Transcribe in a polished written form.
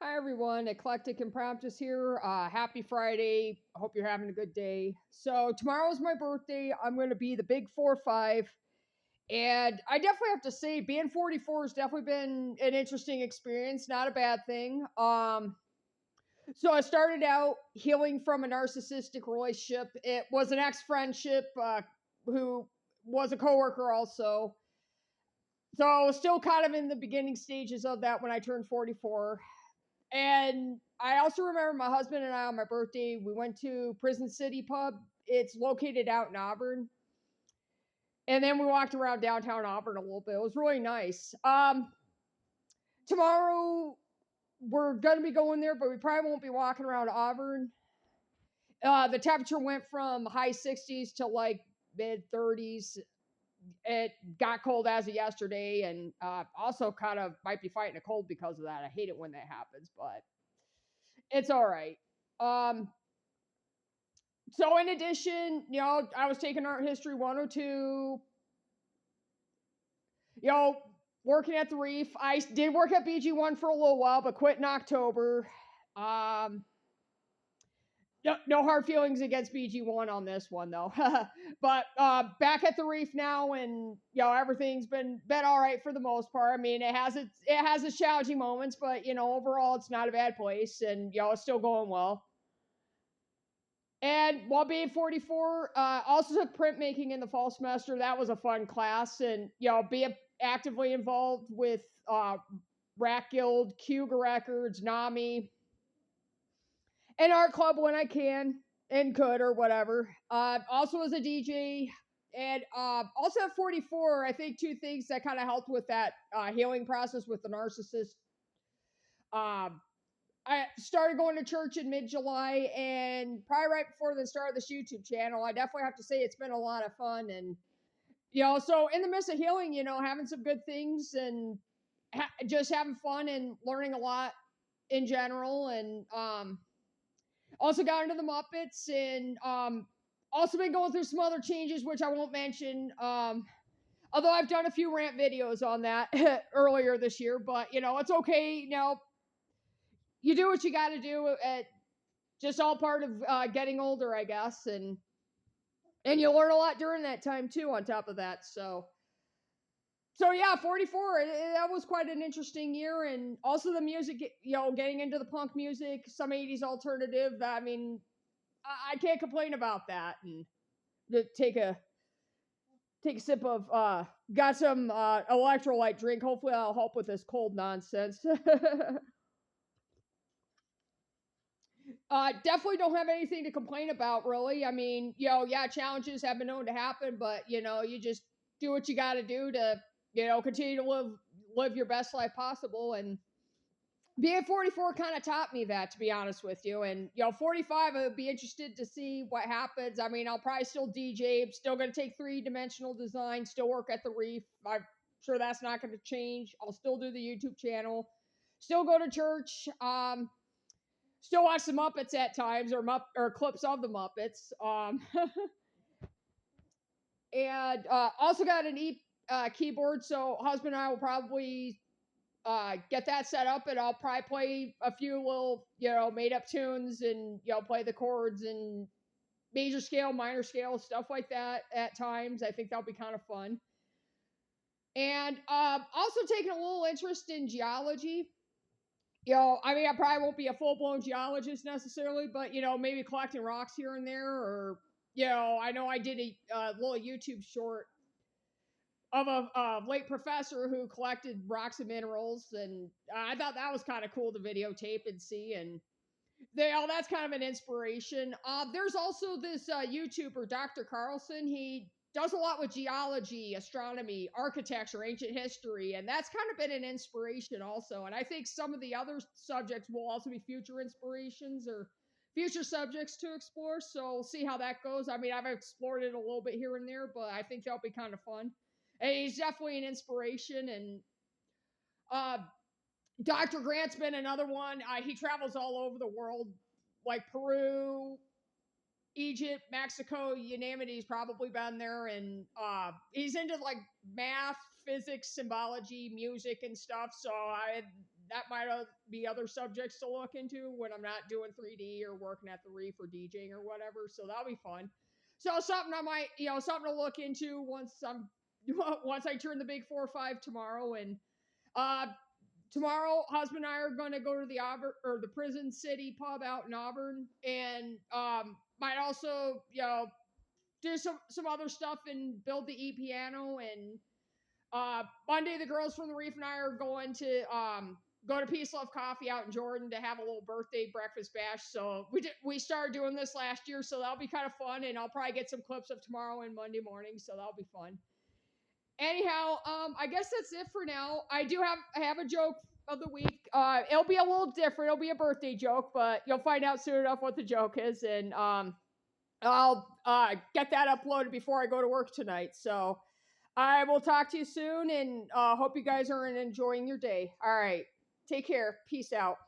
Hi everyone, Eclectic Impromptus here. Happy Friday. I hope you're having a good day. So tomorrow's my birthday. I'm going to be the big 4-5, and I definitely have to say, being 44 has definitely been an interesting experience. Not a bad thing. So I started out healing from a narcissistic relationship. It was an ex-friendship who was a coworker also. So I was still kind of in the beginning stages of that when I turned 44. And I also remember my husband and I on my birthday, we went to Prison City Pub. It's located out in Auburn. And then we walked around downtown Auburn a little bit. It was really nice. Tomorrow we're going to be going there, but we probably won't be walking around Auburn. The temperature went from high 60s to like mid 30s. It got cold as of yesterday, and also kind of might be fighting a cold because of that. I hate it when that happens, but it's all right. Um, So in addition, I was taking art history 102, working at the Reef. I did work at BG1 for a little while, but quit in October. Um, no hard feelings against BG1 on this one though. But back at the Reef now, and everything's been all right for the most part. I mean, it has its challenging moments, but overall it's not a bad place, and it's still going well. And while being 44, also took printmaking in the fall semester. That was a fun class, and being actively involved with Rack Guild, Cuga Records, NAMI, and art club when I can and could or whatever. Also as a DJ, and also at 44, I think two things that kind of helped with that healing process with the narcissist. Um, I started going to church in mid July, and probably right before the start of this YouTube channel. I definitely have to say it's been a lot of fun, and so in the midst of healing, having some good things and just having fun and learning a lot in general, and also got into the Muppets, and also been going through some other changes which I won't mention. Although I've done a few rant videos on that earlier this year, but it's okay. You do what you got to do. Just all part of getting older, I guess, and you learn a lot during that time too. On top of that, so yeah, 44. That was quite an interesting year, and also the music. Getting into the punk music, some 80s alternative. I mean, I can't complain about that. And to take a sip of got some electrolyte drink. Hopefully, that'll help with this cold nonsense. Definitely don't have anything to complain about, really. I mean, yeah, challenges have been known to happen, but you just do what you got to do to, continue to live your best life possible. And being 44 kind of taught me that, to be honest with you. And 45, I would be interested to see what happens. I mean, I'll probably still DJ. I'm still going to take 3-dimensional design. Still work at the Reef. I'm sure that's not going to change. I'll still do the YouTube channel. Still go to church. Still watch the Muppets at times, or clips of the Muppets. And also got an keyboard, so husband and I will probably get that set up, and I'll probably play a few little, made up tunes, and play the chords and major scale, minor scale, stuff like that at times. I think that'll be kind of fun. And also taking a little interest in geology. I mean, I probably won't be a full blown geologist necessarily, but maybe collecting rocks here and there, or I know I did a little YouTube short of a late professor who collected rocks and minerals, and I thought that was kind of cool to videotape and see, and that's kind of an inspiration. There's also this YouTuber, Dr. Carlson. He does a lot with geology, astronomy, architecture, ancient history, and that's kind of been an inspiration also. And I think some of the other subjects will also be future inspirations or future subjects to explore. So we'll see how that goes. I mean, I've explored it a little bit here and there, but I think that'll be kind of fun. And he's definitely an inspiration. And uh, Dr. Grant's been another one. He travels all over the world, like Peru, Egypt, Mexico, you name it. He's probably been there, and he's into like math, physics, symbology, music, and stuff. So that might be other subjects to look into when I'm not doing 3D or working at the Reef or DJing or whatever. So that'll be fun. So something I might, something to look into once I turn the big 4-5 tomorrow. And uh, tomorrow, husband and I are going to go to the Auburn or the Prison City pub out in Auburn, and might also, do some other stuff and build the piano. And Monday, the girls from the Reef and I are going to go to Peace Love Coffee out in Jordan to have a little birthday breakfast bash. So we started doing this last year, so that'll be kind of fun. And I'll probably get some clips of tomorrow and Monday morning, so that'll be fun. Anyhow, I guess that's it for now. I have a joke of the week. It'll be a little different. It'll be a birthday joke, but you'll find out soon enough what the joke is, and I'll get that uploaded before I go to work tonight. So I will talk to you soon, and hope you guys are enjoying your day. All right, take care. Peace out.